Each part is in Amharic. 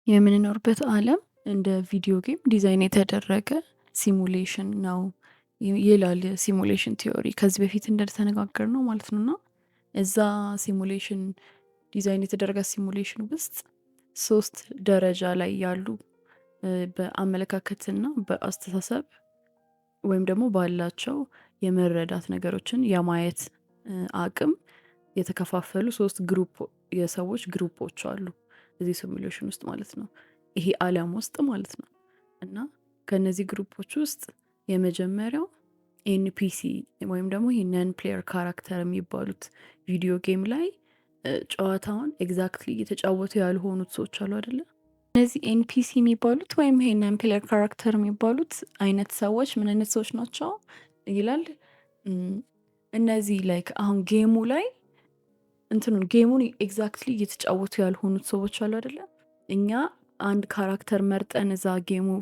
የምንኖርበት ዓለም እንደ ቪዲዮ ጌም ዲዛይን የተደረገ ሲሙሌሽን ነው ይላል ሲሙሌሽን ቲዮሪ። ከዚህ በፊት እንደተነጋገርነው ማለት ነው። እና እዛ ሲሙሌሽን ዲዛይን የተደረገ ሲሙሌሽን ውስጥ 3 ደረጃ ላይ ያሉ በአመለካከትና በአስተሳሰብ ወይም ደግሞ ባላቸው የመረዳት ነገሮችን የማየት አቅም የተከፋፈሉ 3 የሰዎች ግሩፖች አሉ እዚህ ሲሙሌሽን ውስጥ ማለት ነው። ይሄ ዓለም ውስጥ ማለት ነው። እና ከነዚህ ግሩፖች ውስጥ የመጀመሪያው ኤንፒሲ ወይም ደግሞ ይሄ ነን ፕሌየር ካራክተር የሚባሉት ቪዲዮ ጌም ላይ ጨዋታውን ኤግዛክትሊ እየተጫወቱ ያልሆኑት ሰዎች አሉ አይደለ? እነዚህ ኤንፒሲ የሚባሉት ወይም ይሄ ነን ፕሌየር ካራክተር የሚባሉት አይነት ሰዎች ምን አይነት ሰዎች ናቸው ይላል። እነዚህ ላይክ አሁን ጌሙ ላይ እንትኑን ጌሙን ኤግዛክትሊ እየተጫወቱ ያልሆኑት ሰዎች አሉ አይደለ? እኛ አንድ ካራክተር መርጠን እዛ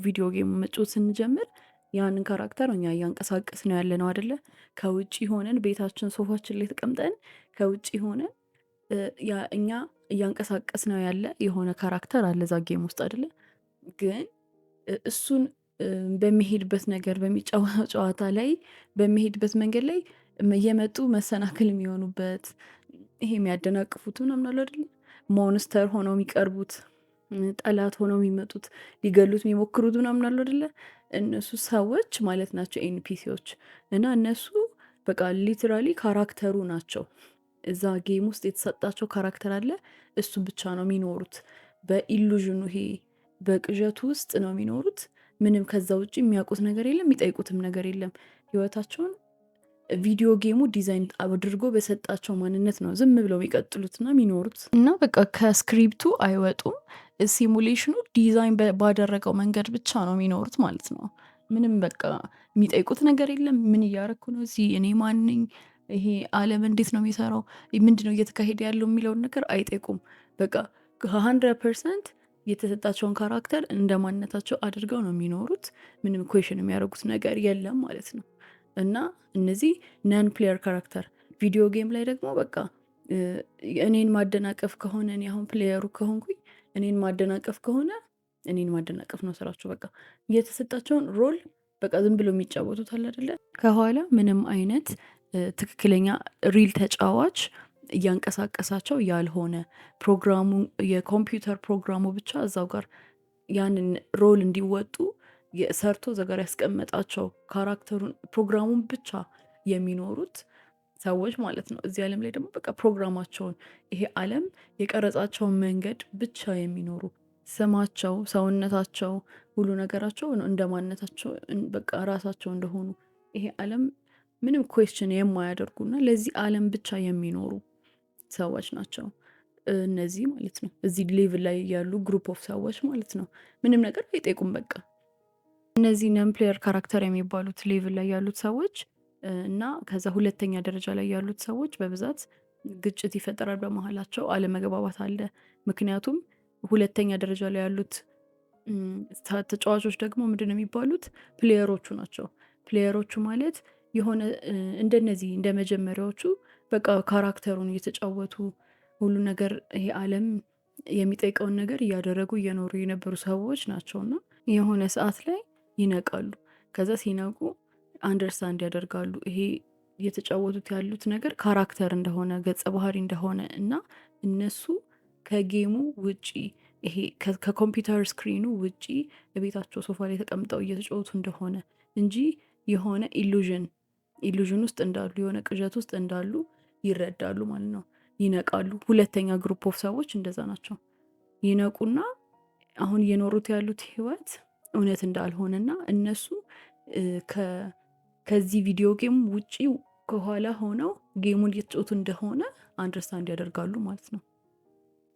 ቪዲዮ ጌሙ መጫወት ስንጀምር ያንን ካራክተር እኛ እያንቀሳቀስ ነው ያለ ነው አይደለ? ከውጭ ሆነን ቤታችን ሶፋችን ላይ ተቀምጠን ከውጭ ሆነን እኛ እያንቀሳቀስ ነው ያለ የሆነ ካራክተር አለ እዛ ጌም ውስጥ አይደለ? ግን እሱን በሚሄድበት ነገር በሚጫወተው ጨዋታ ላይ በሚሄድበት መንገድ ላይ እየመጡ መሰናክል የሚሆኑበት ይሄ የሚያደናቅፉት ምናምን አሉ አይደለ? ሞንስተር ሆነው የሚቀርቡት ጠላት ሆነው የሚመጡት ሊገሉት የሚሞክሩት ምናምን አሉ አይደለ? እነሱ ሰዎች ማለት ናቸው ኤንፒሲዎች። እና እነሱ በቃ ሊትራሊ ካራክተሩ ናቸው። እዛ ጌም ውስጥ የተሰጣቸው ካራክተር አለ፣ እሱ ብቻ ነው የሚኖሩት። በኢሉዥኑ ይሄ በቅዠቱ ውስጥ ነው የሚኖሩት። ምንም ከዛ ውጭ የሚያውቁት ነገር የለም፣ የሚጠይቁትም ነገር የለም። ህይወታቸውን ቪዲዮ ጌሙ ዲዛይን አድርጎ በሰጣቸው ማንነት ነው ዝም ብለው የሚቀጥሉትና የሚኖሩት። እና በቃ ከስክሪፕቱ አይወጡም። ሲሙሌሽኑ ዲዛይን ባደረገው መንገድ ብቻ ነው የሚኖሩት ማለት ነው። ምንም በቃ የሚጠይቁት ነገር የለም። ምን እያረኩ ነው እዚህ? እኔ ማን ነኝ? ይሄ ዓለም እንዴት ነው የሚሰራው? ምንድነው እየተካሄደ ያለው የሚለውን ነገር አይጠይቁም። በቃ 100% የተሰጣቸውን ካራክተር እንደ ማንነታቸው አድርገው ነው የሚኖሩት። ምንም ኩዌሽን የሚያደርጉት ነገር የለም ማለት ነው። እና እነዚህ ነን ፕሌየር ካራክተር ቪዲዮ ጌም ላይ ደግሞ በቃ እኔን ማደናቀፍ ከሆነ እኔ አሁን ፕሌየሩ ከሆንኩኝ እኔን ማደናቀፍ ከሆነ እኔን ማደናቀፍ ነው ስራቸው። በቃ የተሰጣቸውን ሮል በቃ ዝም ብሎ የሚጫወቱት አለ አይደለ? ከኋላ ምንም አይነት ትክክለኛ ሪል ተጫዋች እያንቀሳቀሳቸው ያልሆነ ፕሮግራሙ የኮምፒውተር ፕሮግራሙ ብቻ እዛው ጋር ያንን ሮል እንዲወጡ ሰርቶ እዛ ጋር ያስቀመጣቸው ካራክተሩን ፕሮግራሙን ብቻ የሚኖሩት ሰዎች ማለት ነው። እዚህ ዓለም ላይ ደግሞ በቃ ፕሮግራማቸውን ይሄ ዓለም የቀረጻቸውን መንገድ ብቻ የሚኖሩ ስማቸው፣ ሰውነታቸው፣ ሁሉ ነገራቸው እንደ ማንነታቸው በቃ ራሳቸው እንደሆኑ ይሄ ዓለም ምንም ኩዌስችን የማያደርጉና ለዚህ ዓለም ብቻ የሚኖሩ ሰዎች ናቸው እነዚህ ማለት ነው። እዚህ ሌቭል ላይ ያሉ ግሩፕ ኦፍ ሰዎች ማለት ነው። ምንም ነገር አይጠይቁም በቃ እነዚህ ነን ፕሌየር ካራክተር የሚባሉት ሌቭል ላይ ያሉት ሰዎች እና ከዛ ሁለተኛ ደረጃ ላይ ያሉት ሰዎች በብዛት ግጭት ይፈጠራል በመሀላቸው፣ አለመግባባት አለ። ምክንያቱም ሁለተኛ ደረጃ ላይ ያሉት ተጫዋቾች ደግሞ ምንድነው የሚባሉት? ፕሌየሮቹ ናቸው። ፕሌየሮቹ ማለት የሆነ እንደነዚህ እንደ መጀመሪያዎቹ በቃ ካራክተሩን እየተጫወቱ ሁሉ ነገር ይሄ ዓለም የሚጠይቀውን ነገር እያደረጉ እየኖሩ የነበሩ ሰዎች ናቸውና የሆነ ሰዓት ላይ ይነቃሉ። ከዛ ሲነቁ አንደርስታንድ ያደርጋሉ ይሄ እየተጫወቱት ያሉት ነገር ካራክተር እንደሆነ ገጸ ባህሪ እንደሆነ እና እነሱ ከጌሙ ውጪ ይሄ ከኮምፒውተር ስክሪኑ ውጪ በቤታቸው ሶፋ ላይ ተቀምጠው እየተጫወቱ እንደሆነ እንጂ የሆነ ኢሉዥን ውስጥ እንዳሉ የሆነ ቅዠት ውስጥ እንዳሉ ይረዳሉ ማለት ነው። ይነቃሉ። ሁለተኛ ግሩፕ ኦፍ ሰዎች እንደዛ ናቸው። ይነቁና አሁን እየኖሩት ያሉት ህይወት እውነት እንዳልሆነና እነሱ ከዚህ ቪዲዮ ጌም ውጪ ከኋላ ሆነው ጌሙን እየተጫወቱ እንደሆነ አንደርስታንድ ያደርጋሉ ማለት ነው።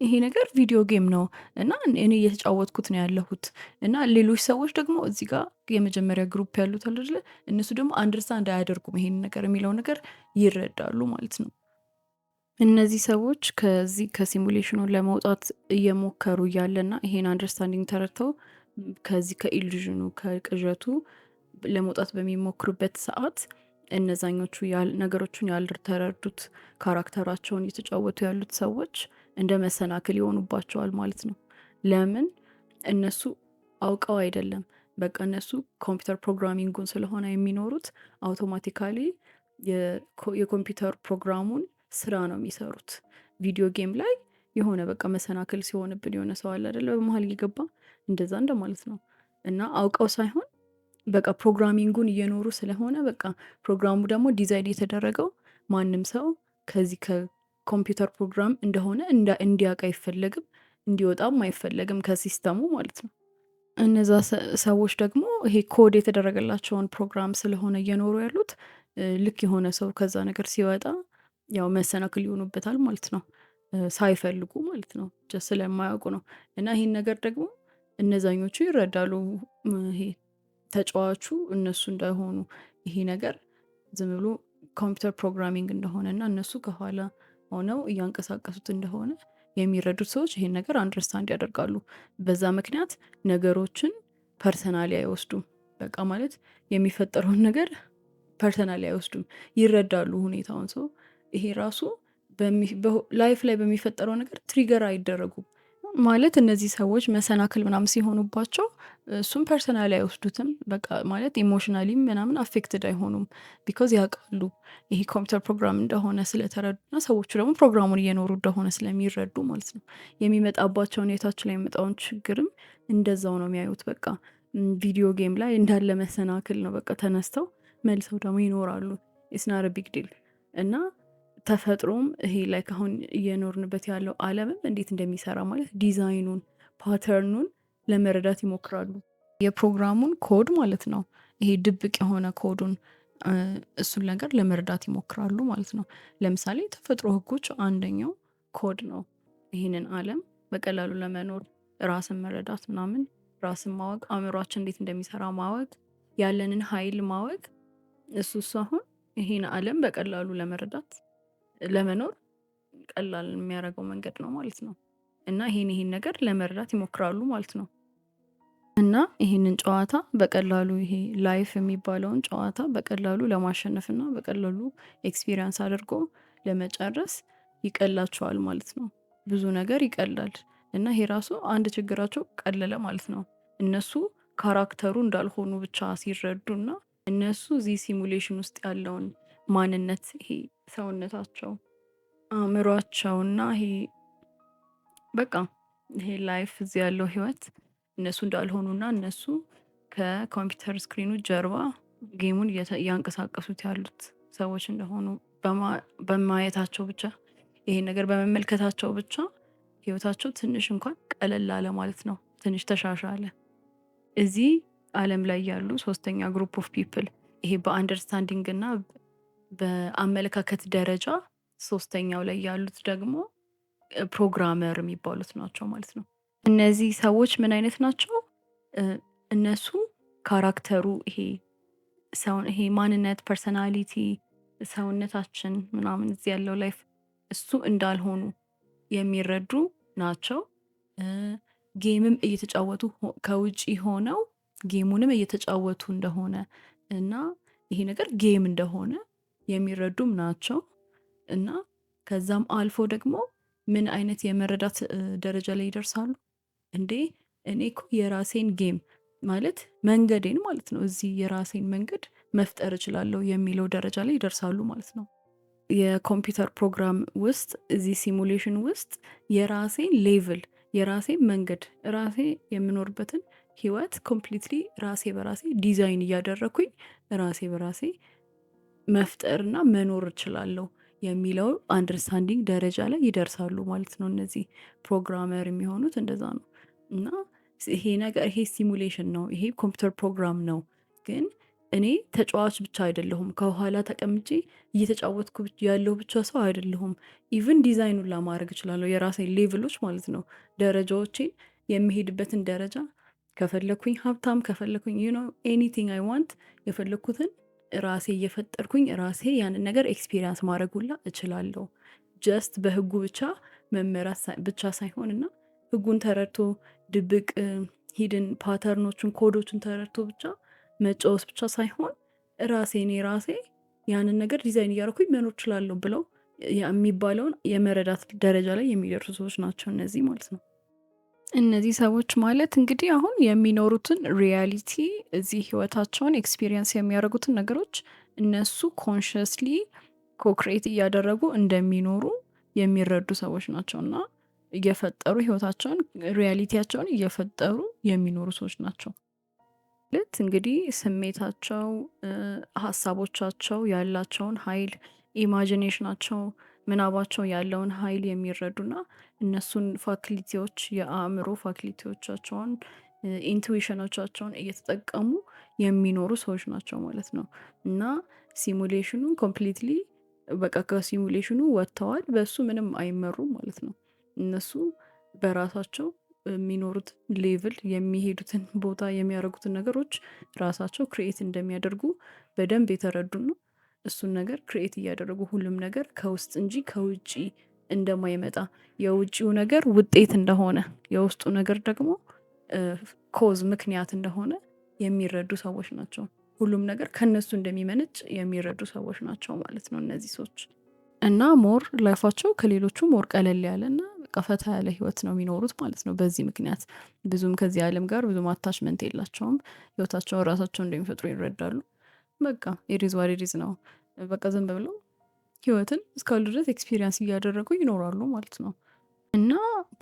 ይሄ ነገር ቪዲዮ ጌም ነው እና እኔ እየተጫወትኩት ነው ያለሁት እና ሌሎች ሰዎች ደግሞ እዚህ ጋር የመጀመሪያ ግሩፕ ያሉት አይደለ? እነሱ ደግሞ አንደርስታንድ አያደርጉም ይሄን ነገር የሚለው ነገር ይረዳሉ ማለት ነው። እነዚህ ሰዎች ከዚህ ከሲሙሌሽኑ ለመውጣት እየሞከሩ እያለና ይሄን አንደርስታንዲንግ ተረድተው ከዚህ ከኢሉዥኑ ከቅዠቱ ለመውጣት በሚሞክሩበት ሰዓት እነዛኞቹ ነገሮቹን ያልተረዱት ካራክተራቸውን እየተጫወቱ ያሉት ሰዎች እንደ መሰናክል ይሆኑባቸዋል ማለት ነው። ለምን? እነሱ አውቀው አይደለም። በቃ እነሱ ኮምፒውተር ፕሮግራሚንጉን ስለሆነ የሚኖሩት አውቶማቲካሊ የኮምፒውተር ፕሮግራሙን ስራ ነው የሚሰሩት። ቪዲዮ ጌም ላይ የሆነ በቃ መሰናክል ሲሆንብን የሆነ ሰው አለ አይደለ በመሀል እየገባ እንደዛ እንደማለት ነው። እና አውቀው ሳይሆን በቃ ፕሮግራሚንጉን እየኖሩ ስለሆነ በቃ ፕሮግራሙ ደግሞ ዲዛይን የተደረገው ማንም ሰው ከዚህ ከኮምፒውተር ፕሮግራም እንደሆነ እንዲያውቅ አይፈለግም፣ እንዲወጣም አይፈለግም ከሲስተሙ ማለት ነው። እነዛ ሰዎች ደግሞ ይሄ ኮድ የተደረገላቸውን ፕሮግራም ስለሆነ እየኖሩ ያሉት ልክ የሆነ ሰው ከዛ ነገር ሲወጣ ያው መሰናክል ይሆኑበታል ማለት ነው። ሳይፈልጉ ማለት ነው፣ ጀስት ስለማያውቁ ነው። እና ይሄን ነገር ደግሞ እነዛኞቹ ይረዳሉ። ይሄ ተጫዋቹ እነሱ እንዳይሆኑ ይሄ ነገር ዝም ብሎ ኮምፒውተር ፕሮግራሚንግ እንደሆነ እና እነሱ ከኋላ ሆነው እያንቀሳቀሱት እንደሆነ የሚረዱት ሰዎች ይሄን ነገር አንደርስታንድ ያደርጋሉ። በዛ ምክንያት ነገሮችን ፐርሰናሊ አይወስዱም። በቃ ማለት የሚፈጠረውን ነገር ፐርሰናሊ አይወስዱም፣ ይረዳሉ ሁኔታውን። ሰው ይሄ ራሱ ላይፍ ላይ በሚፈጠረው ነገር ትሪገር አይደረጉም ማለት እነዚህ ሰዎች መሰናክል ምናምን ሲሆኑባቸው እሱም ፐርሰናሊ አይወስዱትም። በቃ ማለት ኢሞሽናሊም ምናምን አፌክትድ አይሆኑም፣ ቢኮዝ ያውቃሉ ይሄ ኮምፒውተር ፕሮግራም እንደሆነ ስለተረዱና ሰዎቹ ደግሞ ፕሮግራሙን እየኖሩ እንደሆነ ስለሚረዱ ማለት ነው። የሚመጣባቸውን ሁኔታችን ላይ የሚመጣውን ችግርም እንደዛው ነው የሚያዩት። በቃ ቪዲዮ ጌም ላይ እንዳለ መሰናክል ነው፣ በቃ ተነስተው መልሰው ደግሞ ይኖራሉ። ኢስናር ቢግ ዲል። እና ተፈጥሮም ይሄ ላይ አሁን እየኖርንበት ያለው ዓለምም እንዴት እንደሚሰራ ማለት ዲዛይኑን ፓተርኑን ለመረዳት ይሞክራሉ። የፕሮግራሙን ኮድ ማለት ነው፣ ይሄ ድብቅ የሆነ ኮዱን እሱን ነገር ለመረዳት ይሞክራሉ ማለት ነው። ለምሳሌ ተፈጥሮ ህጎች አንደኛው ኮድ ነው። ይህንን ዓለም በቀላሉ ለመኖር ራስን መረዳት ምናምን፣ ራስን ማወቅ፣ አእምሯችን እንዴት እንደሚሰራ ማወቅ፣ ያለንን ኃይል ማወቅ፣ እሱ አሁን ይሄን ዓለም በቀላሉ ለመረዳት ለመኖር ቀላል የሚያደርገው መንገድ ነው ማለት ነው። እና ይሄን ነገር ለመረዳት ይሞክራሉ ማለት ነው። እና ይሄንን ጨዋታ በቀላሉ ይሄ ላይፍ የሚባለውን ጨዋታ በቀላሉ ለማሸነፍ እና በቀላሉ ኤክስፒሪየንስ አድርጎ ለመጨረስ ይቀላቸዋል ማለት ነው። ብዙ ነገር ይቀላል። እና ይሄ ራሱ አንድ ችግራቸው ቀለለ ማለት ነው። እነሱ ካራክተሩ እንዳልሆኑ ብቻ ሲረዱ እና እነሱ እዚህ ሲሙሌሽን ውስጥ ያለውን ማንነት ይሄ ሰውነታቸው፣ አእምሯቸው እና ይሄ በቃ ይሄ ላይፍ እዚህ ያለው ህይወት እነሱ እንዳልሆኑና እነሱ ከኮምፒውተር ስክሪኑ ጀርባ ጌሙን እያንቀሳቀሱት ያሉት ሰዎች እንደሆኑ በማየታቸው ብቻ፣ ይሄን ነገር በመመልከታቸው ብቻ ህይወታቸው ትንሽ እንኳን ቀለል አለ ማለት ነው። ትንሽ ተሻሻለ። እዚህ ዓለም ላይ ያሉ ሶስተኛ ግሩፕ ኦፍ ፒፕል ይሄ በአንደርስታንዲንግ እና በአመለካከት ደረጃ ሶስተኛው ላይ ያሉት ደግሞ ፕሮግራመር የሚባሉት ናቸው ማለት ነው። እነዚህ ሰዎች ምን አይነት ናቸው? እነሱ ካራክተሩ ይሄ ማንነት፣ ፐርሰናሊቲ፣ ሰውነታችን ምናምን እዚህ ያለው ላይፍ እሱ እንዳልሆኑ የሚረዱ ናቸው። ጌምም እየተጫወቱ ከውጪ ሆነው ጌሙንም እየተጫወቱ እንደሆነ እና ይሄ ነገር ጌም እንደሆነ የሚረዱም ናቸው። እና ከዛም አልፎ ደግሞ ምን አይነት የመረዳት ደረጃ ላይ ይደርሳሉ? እንዴ እኔ እኮ የራሴን ጌም ማለት መንገዴን ማለት ነው፣ እዚህ የራሴን መንገድ መፍጠር እችላለሁ የሚለው ደረጃ ላይ ይደርሳሉ ማለት ነው። የኮምፒውተር ፕሮግራም ውስጥ እዚህ ሲሙሌሽን ውስጥ የራሴን ሌቭል፣ የራሴን መንገድ፣ ራሴ የምኖርበትን ህይወት ኮምፕሊትሊ ራሴ በራሴ ዲዛይን እያደረኩኝ ራሴ በራሴ መፍጠርና መኖር እችላለሁ የሚለው አንደርስታንዲንግ ደረጃ ላይ ይደርሳሉ ማለት ነው። እነዚህ ፕሮግራመር የሚሆኑት እንደዛ ነው። እና ይሄ ነገር ይሄ ሲሙሌሽን ነው፣ ይሄ ኮምፒውተር ፕሮግራም ነው። ግን እኔ ተጫዋች ብቻ አይደለሁም፣ ከኋላ ተቀምጬ እየተጫወትኩ ያለው ብቻ ሰው አይደለሁም። ኢቭን ዲዛይኑን ለማድረግ እችላለሁ፣ የራሴ ሌቭሎች ማለት ነው፣ ደረጃዎቼን የሚሄድበትን ደረጃ ከፈለኩኝ ሀብታም፣ ከፈለኩኝ ኤኒቲንግ አይ ዋንት የፈለኩትን ራሴ እየፈጠርኩኝ ራሴ ያንን ነገር ኤክስፒሪየንስ ማድረግ ሁላ እችላለሁ። ጀስት በህጉ ብቻ መመራት ብቻ ሳይሆን እና ህጉን ተረድቶ ድብቅ ሂድን ፓተርኖቹን ኮዶቹን ተረድቶ ብቻ መጫወት ብቻ ሳይሆን ራሴ ያንን ነገር ዲዛይን እያደረኩኝ መኖር እችላለሁ ብለው የሚባለውን የመረዳት ደረጃ ላይ የሚደርሱ ሰዎች ናቸው እነዚህ ማለት ነው። እነዚህ ሰዎች ማለት እንግዲህ አሁን የሚኖሩትን ሪያሊቲ እዚህ ህይወታቸውን ኤክስፒሪየንስ የሚያደርጉትን ነገሮች እነሱ ኮንሽስሊ ኮክሬት እያደረጉ እንደሚኖሩ የሚረዱ ሰዎች ናቸው እና እየፈጠሩ ህይወታቸውን ሪያሊቲያቸውን እየፈጠሩ የሚኖሩ ሰዎች ናቸው። ማለት እንግዲህ ስሜታቸው ሀሳቦቻቸው ያላቸውን ኃይል ኢማጂኔሽናቸው ምናባቸው ያለውን ኃይል የሚረዱና እነሱን ፋክሊቲዎች የአእምሮ ፋክሊቲዎቻቸውን ኢንቱዊሽኖቻቸውን እየተጠቀሙ የሚኖሩ ሰዎች ናቸው ማለት ነው። እና ሲሙሌሽኑን ኮምፕሊትሊ በቃ ከሲሙሌሽኑ ወጥተዋል በሱ ምንም አይመሩም ማለት ነው። እነሱ በራሳቸው የሚኖሩት ሌቭል የሚሄዱትን ቦታ የሚያደርጉትን ነገሮች ራሳቸው ክሪኤት እንደሚያደርጉ በደንብ የተረዱና እሱን ነገር ክሪኤት እያደረጉ ሁሉም ነገር ከውስጥ እንጂ ከውጪ እንደማይመጣ የውጪው ነገር ውጤት እንደሆነ የውስጡ ነገር ደግሞ ኮዝ ምክንያት እንደሆነ የሚረዱ ሰዎች ናቸው። ሁሉም ነገር ከነሱ እንደሚመነጭ የሚረዱ ሰዎች ናቸው ማለት ነው እነዚህ ሰዎች። እና ሞር ላይፋቸው ከሌሎቹ ሞር ቀለል ያለና በቃ ፈታ ያለ ህይወት ነው የሚኖሩት ማለት ነው። በዚህ ምክንያት ብዙም ከዚህ ዓለም ጋር ብዙም አታችመንት የላቸውም። ህይወታቸውን ራሳቸው እንደሚፈጥሩ ይረዳሉ። በቃ ኢሪዝ ዋት ኢሪዝ ነው። በቃ ዝም ብለው ህይወትን እስካሉ ድረስ ኤክስፒሪየንስ እያደረጉ ይኖራሉ ማለት ነው። እና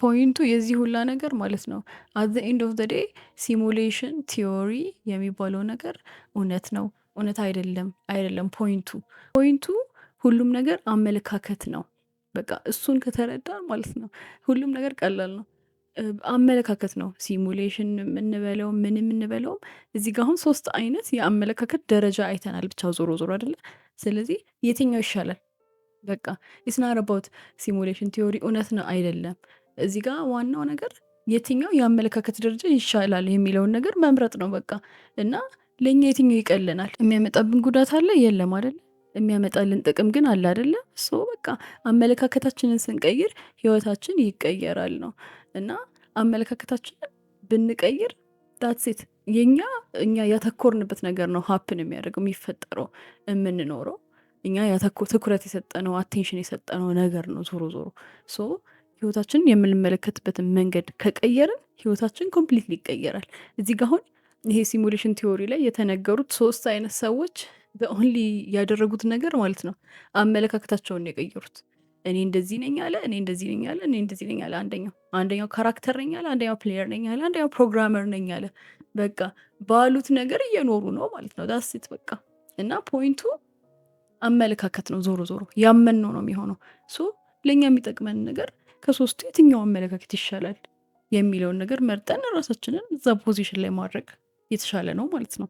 ፖይንቱ የዚህ ሁላ ነገር ማለት ነው አት ዘ ኤንድ ኦፍ ዘ ዴይ ሲሙሌሽን ቲዮሪ የሚባለው ነገር እውነት ነው እውነት አይደለም ፖይንቱ ሁሉም ነገር አመለካከት ነው። በቃ እሱን ከተረዳን ማለት ነው ሁሉም ነገር ቀላል ነው። አመለካከት ነው ሲሙሌሽን የምንበለው ምን የምንበለውም እዚህ ጋር አሁን 3 አይነት የአመለካከት ደረጃ አይተናል ብቻ ዞሮ አይደለ። ስለዚህ የትኛው ይሻላል? በቃ ኢትስ ናት አባውት ሲሙሌሽን ቲዮሪ እውነት ነው አይደለም። እዚህ ጋር ዋናው ነገር የትኛው የአመለካከት ደረጃ ይሻላል የሚለውን ነገር መምረጥ ነው በቃ። እና ለእኛ የትኛው ይቀለናል? የሚያመጣብን ጉዳት አለ የለም አይደለ? የሚያመጣልን ጥቅም ግን አለ አይደለ? ሶ በቃ አመለካከታችንን ስንቀይር ህይወታችን ይቀየራል ነው። እና አመለካከታችንን ብንቀይር ዳትሴት እኛ ያተኮርንበት ነገር ነው ሀፕን የሚያደርገው የሚፈጠረው የምንኖረው እኛ ትኩረት የሰጠነው አቴንሽን የሰጠነው ነገር ነው። ዞሮ ሶ ህይወታችንን የምንመለከትበትን መንገድ ከቀየርን ህይወታችን ኮምፕሊትሊ ይቀየራል። እዚህ ጋር አሁን ይሄ ሲሙሌሽን ቲዮሪ ላይ የተነገሩት 3 አይነት ሰዎች ኦንሊ ያደረጉት ነገር ማለት ነው አመለካከታቸውን የቀየሩት። እኔ እንደዚህ ነኝ አለ፣ እኔ እንደዚህ ነኝ አለ፣ እኔ እንደዚህ ነኝ አለ። አንደኛው ካራክተር ነኝ አለ፣ አንደኛው ፕሌየር ነኝ አለ፣ አንደኛው ፕሮግራመር ነኝ አለ። በቃ ባሉት ነገር እየኖሩ ነው ማለት ነው። ዳስት በቃ እና ፖይንቱ አመለካከት ነው። ዞሮ ያመንነው ነው የሚሆነው። ሶ ለእኛ የሚጠቅመን ነገር ከ3ቱ የትኛው አመለካከት ይሻላል የሚለውን ነገር መርጠን ራሳችንን እዛ ፖዚሽን ላይ ማድረግ የተሻለ ነው ማለት ነው።